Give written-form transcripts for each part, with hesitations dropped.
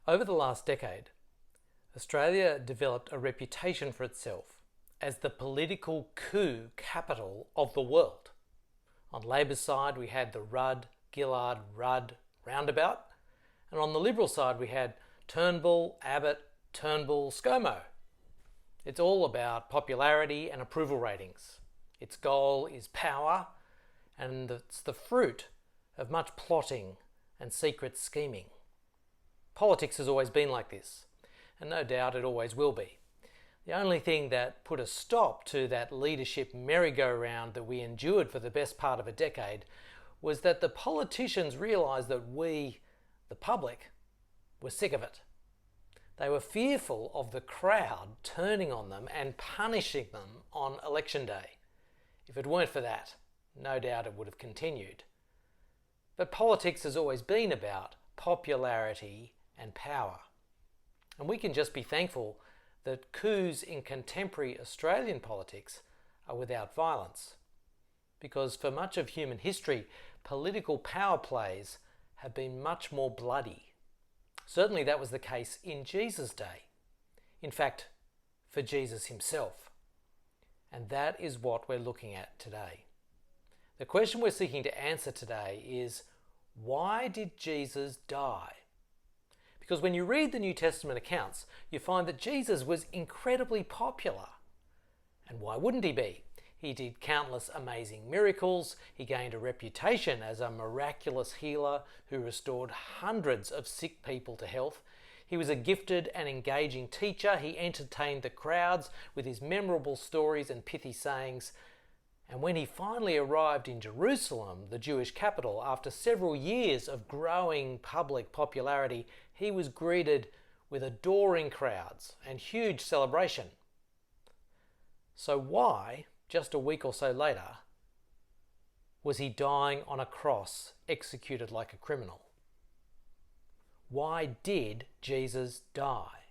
Over the last decade, Australia developed a reputation for itself as the political coup capital of the world. On Labor's side, we had the Rudd-Gillard-Rudd roundabout, and on the Liberal side, we had Turnbull, Abbott, Turnbull, ScoMo. It's all about popularity and approval ratings. Its goal is power, and it's the fruit of much plotting and secret scheming. Politics has always been like this, and no doubt it always will be. The only thing that put a stop to that leadership merry-go-round that we endured for the best part of a decade was that the politicians realised that we, the public, were sick of it. They were fearful of the crowd turning on them and punishing them on election day. If it weren't for that, no doubt it would have continued. But politics has always been about popularity and power. And we can just be thankful that coups in contemporary Australian politics are without violence. Because for much of human history, political power plays have been much more bloody. Certainly that was the case in Jesus' day. In fact, for Jesus himself. And that is what we're looking at today. The question we're seeking to answer today is, why did Jesus die? Because when you read the New Testament accounts, you find that Jesus was incredibly popular. And why wouldn't he be? He did countless amazing miracles. He gained a reputation as a miraculous healer who restored hundreds of sick people to health. He was a gifted and engaging teacher. He entertained the crowds with his memorable stories and pithy sayings. And when he finally arrived in Jerusalem, the Jewish capital, after several years of growing public popularity, he was greeted with adoring crowds and huge celebration. So why, just a week or so later, was he dying on a cross, executed like a criminal? Why did Jesus die?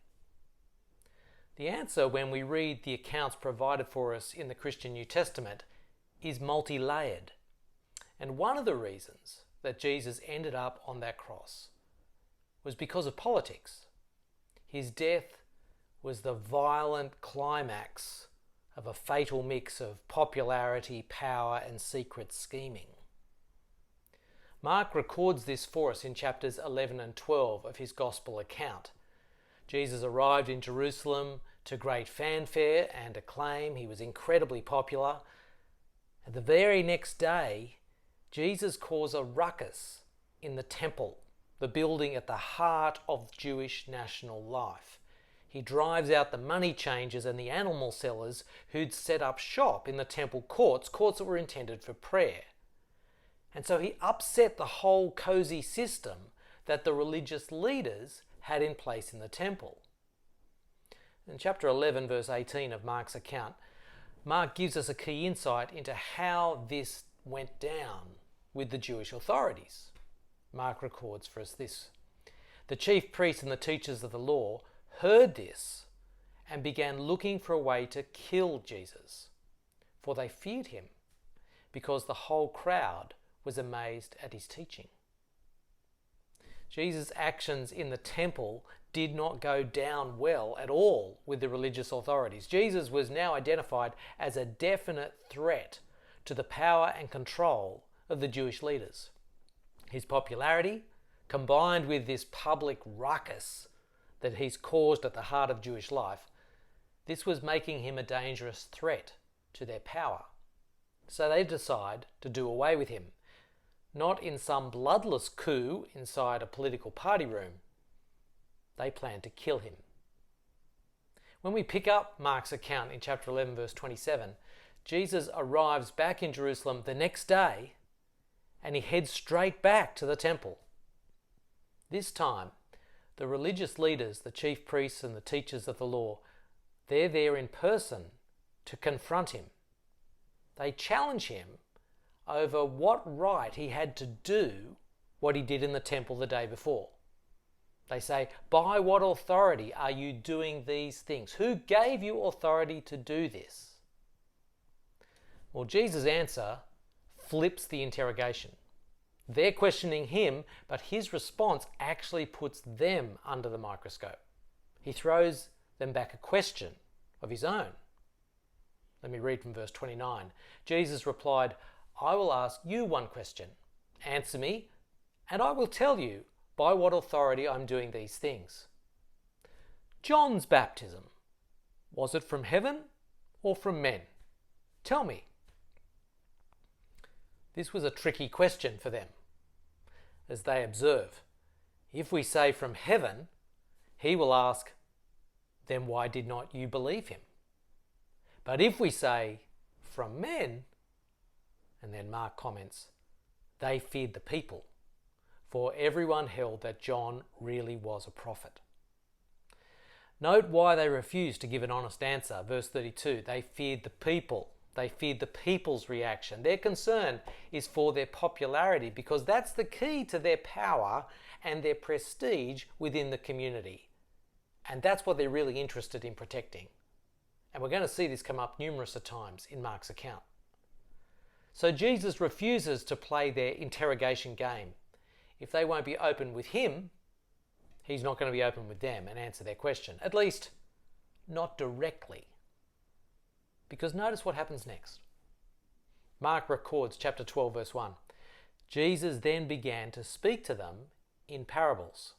The answer, when we read the accounts provided for us in the Christian New Testament, is multi-layered. And one of the reasons that Jesus ended up on that cross was because of politics. His death was the violent climax of a fatal mix of popularity, power, and secret scheming. Mark records this for us in chapters 11 and 12 of his gospel account. Jesus arrived in Jerusalem to great fanfare and acclaim. He was incredibly popular. And the very next day, Jesus caused a ruckus in the temple, the building at the heart of Jewish national life. He drives out the money changers and the animal sellers who'd set up shop in the temple courts that were intended for prayer. And so he upset the whole cozy system that the religious leaders had in place in the temple. In chapter 11, verse 18 of Mark's account, Mark gives us a key insight into how this went down with the Jewish authorities. Mark records for us this. The chief priests and the teachers of the law heard this and began looking for a way to kill Jesus, for they feared him, because the whole crowd was amazed at his teaching. Jesus' actions in the temple did not go down well at all with the religious authorities. Jesus was now identified as a definite threat to the power and control of the Jewish leaders. His popularity, combined with this public ruckus that he's caused at the heart of Jewish life, this was making him a dangerous threat to their power. So they decide to do away with him. Not in some bloodless coup inside a political party room. They plan to kill him. When we pick up Mark's account in chapter 11, verse 27, Jesus arrives back in Jerusalem the next day and he heads straight back to the temple. This time, the religious leaders, the chief priests and the teachers of the law, they're there in person to confront him. They challenge him over what right he had to do what he did in the temple the day before. They say, by what authority are you doing these things? Who gave you authority to do this? Well, Jesus' answer flips the interrogation. They're questioning him, but his response actually puts them under the microscope. He throws them back a question of his own. Let me read from verse 29. Jesus replied, "I will ask you one question. Answer me, and I will tell you by what authority I'm doing these things. John's baptism, was it from heaven or from men? Tell me." This was a tricky question for them, as they observe. If we say from heaven, he will ask, "Then why did not you believe him?" But if we say from men, and then Mark comments, they feared the people, for everyone held that John really was a prophet. Note why they refused to give an honest answer. Verse 32, they feared the people. They feared the people's reaction. Their concern is for their popularity, because that's the key to their power and their prestige within the community. And that's what they're really interested in protecting. And we're going to see this come up numerous times in Mark's account. So Jesus refuses to play their interrogation game. If they won't be open with him, he's not going to be open with them and answer their question. At least, not directly. Because notice what happens next. Mark records chapter 12, verse 1. Jesus then began to speak to them in parables.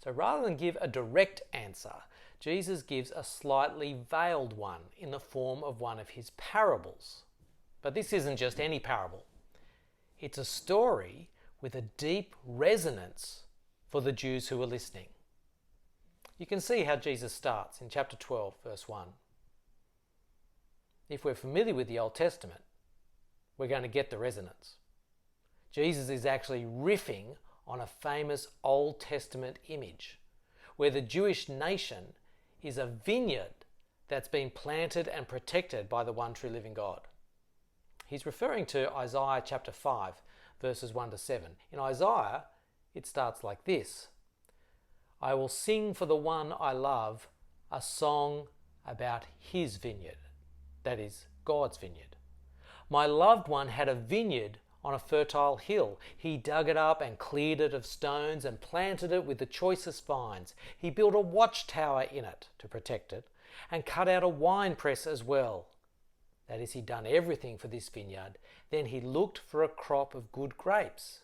So rather than give a direct answer, Jesus gives a slightly veiled one in the form of one of his parables. But this isn't just any parable. It's a story with a deep resonance for the Jews who are listening. You can see how Jesus starts in chapter 12, verse 1. If we're familiar with the Old Testament, we're going to get the resonance. Jesus is actually riffing on a famous Old Testament image where the Jewish nation is a vineyard that's been planted and protected by the one true living God. He's referring to Isaiah chapter 5, verses 1 to 7. In Isaiah, it starts like this. "I will sing for the one I love a song about his vineyard." That is, God's vineyard. "My loved one had a vineyard on a fertile hill. He dug it up and cleared it of stones and planted it with the choicest vines. He built a watchtower in it to protect it and cut out a wine press as well." That is, he'd done everything for this vineyard. Then he looked for a crop of good grapes,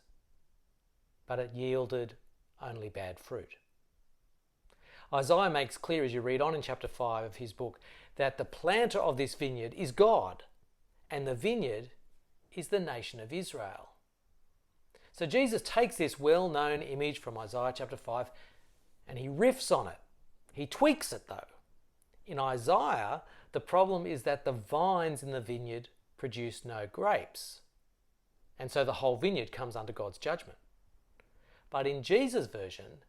but it yielded only bad fruit. Isaiah makes clear as you read on in chapter 5 of his book that the planter of this vineyard is God, and the vineyard is the nation of Israel. So Jesus takes this well-known image from Isaiah chapter 5 and he riffs on it. He tweaks it though. In Isaiah, the problem is that the vines in the vineyard produce no grapes. And so the whole vineyard comes under God's judgment. But in Jesus' version,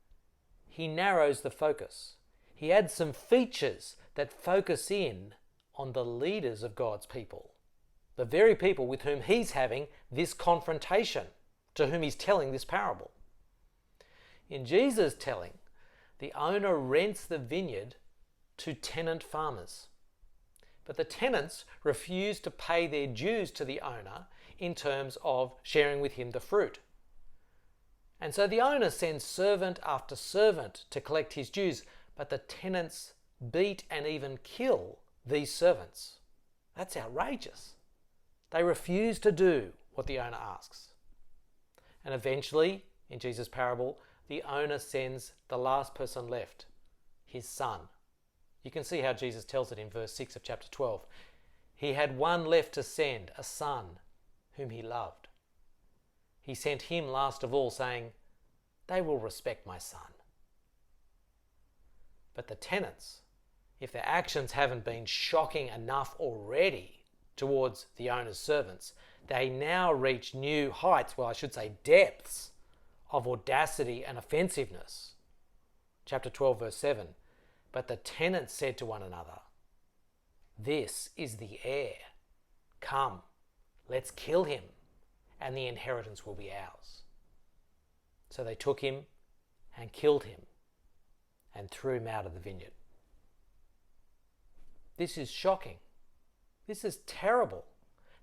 he narrows the focus. He adds some features that focus in on the leaders of God's people, the very people with whom he's having this confrontation, to whom he's telling this parable. In Jesus' telling, the owner rents the vineyard to tenant farmers. But the tenants refuse to pay their dues to the owner in terms of sharing with him the fruit. And so the owner sends servant after servant to collect his dues, but the tenants beat and even kill these servants. That's outrageous. They refuse to do what the owner asks. And eventually, in Jesus' parable, the owner sends the last person left, his son. You can see how Jesus tells it in verse 6 of chapter 12. He had one left to send, a son whom he loved. He sent him last of all, saying, "They will respect my son." But the tenants, if their actions haven't been shocking enough already towards the owner's servants, they now reach new heights, well, I should say depths, of audacity and offensiveness. Chapter 12, verse 7. But the tenants said to one another, "This is the heir. Come, let's kill him, and the inheritance will be ours." So they took him and killed him and threw him out of the vineyard. This is shocking. This is terrible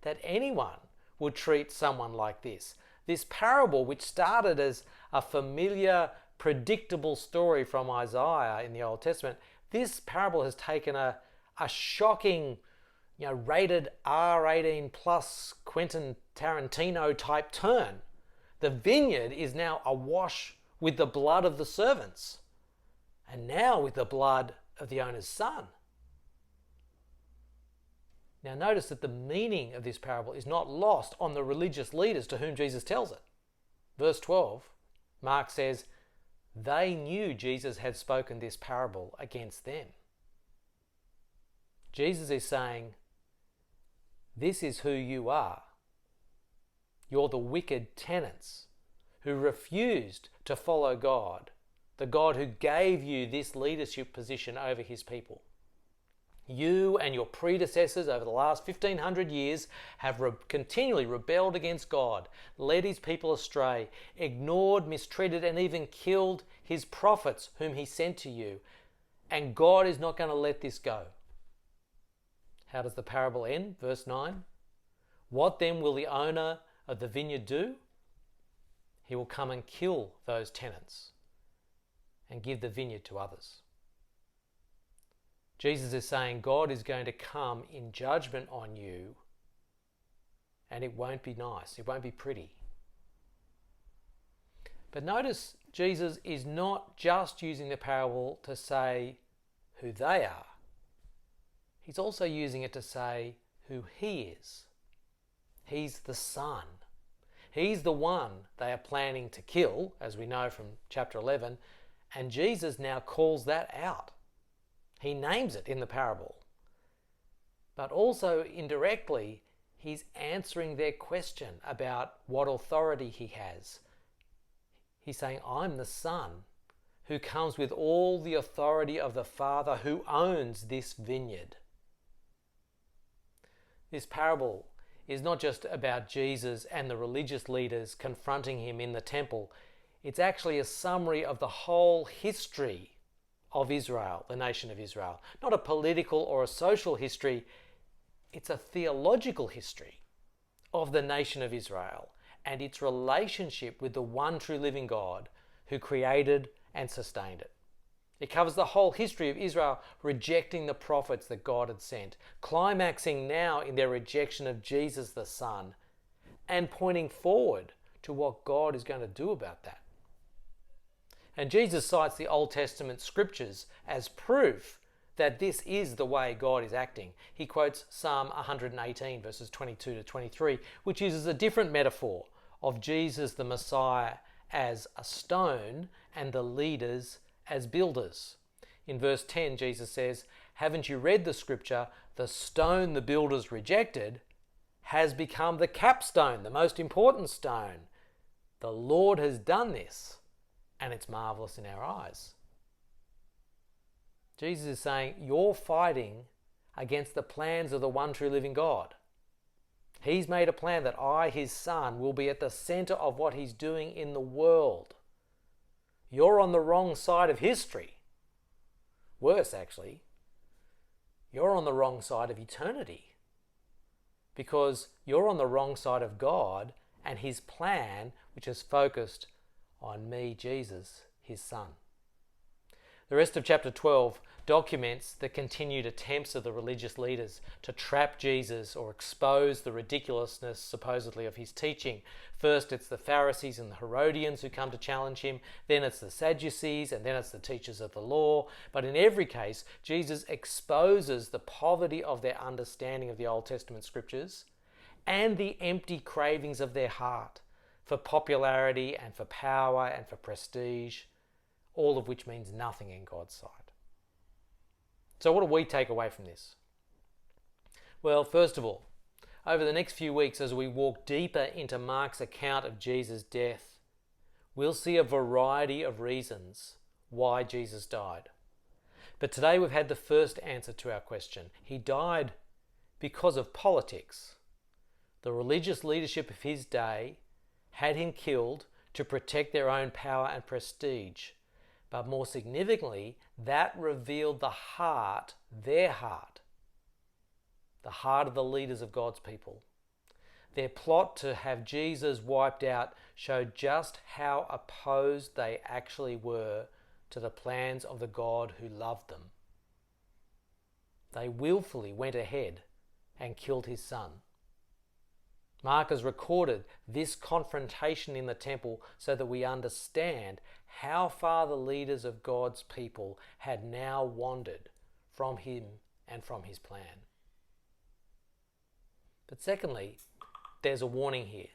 that anyone would treat someone like this. This parable, which started as a familiar, predictable story from Isaiah in the Old Testament, this parable has taken a shocking, rated R18 plus Quentin Tarantino type turn. The vineyard is now awash with the blood of the servants, and now with the blood of the owner's son. Now notice that the meaning of this parable is not lost on the religious leaders to whom Jesus tells it. Verse 12, Mark says, they knew Jesus had spoken this parable against them. Jesus is saying, this is who you are. You're the wicked tenants who refused to follow God, the God who gave you this leadership position over his people. You and your predecessors over the last 1500 years have continually rebelled against God, led his people astray, ignored, mistreated, and even killed his prophets whom he sent to you. And God is not going to let this go. How does the parable end? Verse 9. What then will the owner of the vineyard do? He will come and kill those tenants and give the vineyard to others. Jesus is saying God is going to come in judgment on you, and it won't be nice. It won't be pretty. But notice Jesus is not just using the parable to say who they are. He's also using it to say who he is. He's the Son. He's the one they are planning to kill, as we know from chapter 11, and Jesus now calls that out. He names it in the parable. But also indirectly, he's answering their question about what authority he has. He's saying, I'm the Son who comes with all the authority of the Father who owns this vineyard. This parable is not just about Jesus and the religious leaders confronting him in the temple. It's actually a summary of the whole history of Israel, the nation of Israel. Not a political or a social history, it's a theological history of the nation of Israel and its relationship with the one true living God who created and sustained it. It covers the whole history of Israel rejecting the prophets that God had sent, climaxing now in their rejection of Jesus the Son, and pointing forward to what God is going to do about that. And Jesus cites the Old Testament scriptures as proof that this is the way God is acting. He quotes Psalm 118 verses 22 to 23, which uses a different metaphor of Jesus the Messiah as a stone and the leaders as builders. In verse 10, Jesus says, haven't you read the scripture? The stone the builders rejected has become the capstone, the most important stone. The Lord has done this, and it's marvelous in our eyes. Jesus is saying, you're fighting against the plans of the one true living God. He's made a plan that I, his Son, will be at the center of what he's doing in the world. You're on the wrong side of history. Worse, actually, you're on the wrong side of eternity, because you're on the wrong side of God and his plan, which is focused on me, Jesus, his Son. The rest of chapter 12 documents the continued attempts of the religious leaders to trap Jesus or expose the ridiculousness, supposedly, of his teaching. First, it's the Pharisees and the Herodians who come to challenge him. Then it's the Sadducees, and then it's the teachers of the law. But in every case, Jesus exposes the poverty of their understanding of the Old Testament scriptures and the empty cravings of their heart for popularity and for power and for prestige, all of which means nothing in God's sight. So what do we take away from this? Well, first of all, over the next few weeks as we walk deeper into Mark's account of Jesus' death, we'll see a variety of reasons why Jesus died. But today we've had the first answer to our question. He died because of politics. The religious leadership of his day had him killed to protect their own power and prestige. But more significantly, that revealed the heart, their heart, the heart of the leaders of God's people. Their plot to have Jesus wiped out showed just how opposed they actually were to the plans of the God who loved them. They willfully went ahead and killed his son. Mark has recorded this confrontation in the temple so that we understand how far the leaders of God's people had now wandered from him and from his plan. But secondly, there's a warning here.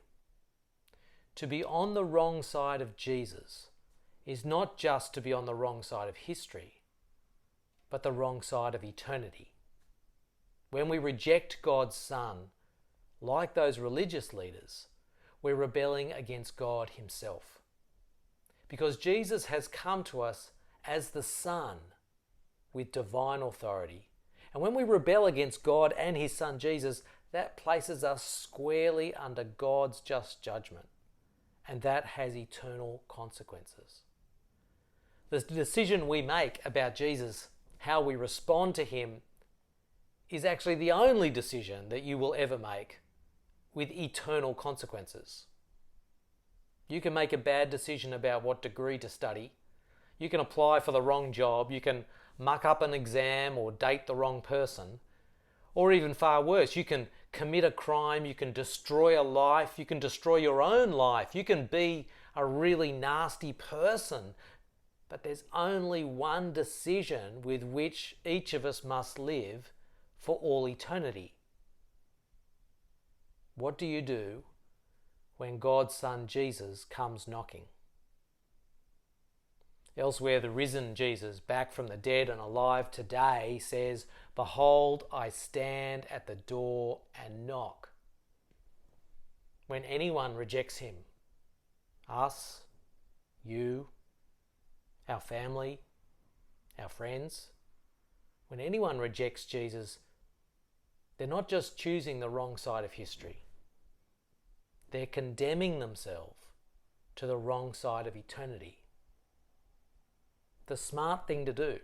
To be on the wrong side of Jesus is not just to be on the wrong side of history, but the wrong side of eternity. When we reject God's Son, like those religious leaders, we're rebelling against God himself. Because Jesus has come to us as the Son with divine authority. And when we rebel against God and his Son Jesus, that places us squarely under God's just judgment. And that has eternal consequences. The decision we make about Jesus, how we respond to him, is actually the only decision that you will ever make with eternal consequences. You can make a bad decision about what degree to study. You can apply for the wrong job. You can muck up an exam or date the wrong person. Or even far worse, you can commit a crime. You can destroy a life. You can destroy your own life. You can be a really nasty person. But there's only one decision with which each of us must live for all eternity. What do you do when God's Son Jesus comes knocking? Elsewhere, the risen Jesus, back from the dead and alive today, says, "Behold, I stand at the door and knock." When anyone rejects him, us, you, our family, our friends, when anyone rejects Jesus, they're not just choosing the wrong side of history. They're condemning themselves to the wrong side of eternity. The smart thing to do,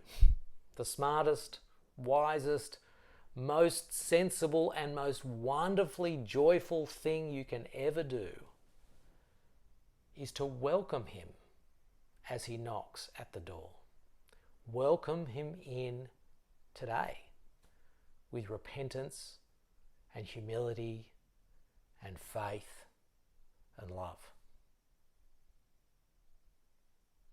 the smartest, wisest, most sensible and most wonderfully joyful thing you can ever do is to welcome him as he knocks at the door. Welcome him in today with repentance and humility and faith and love.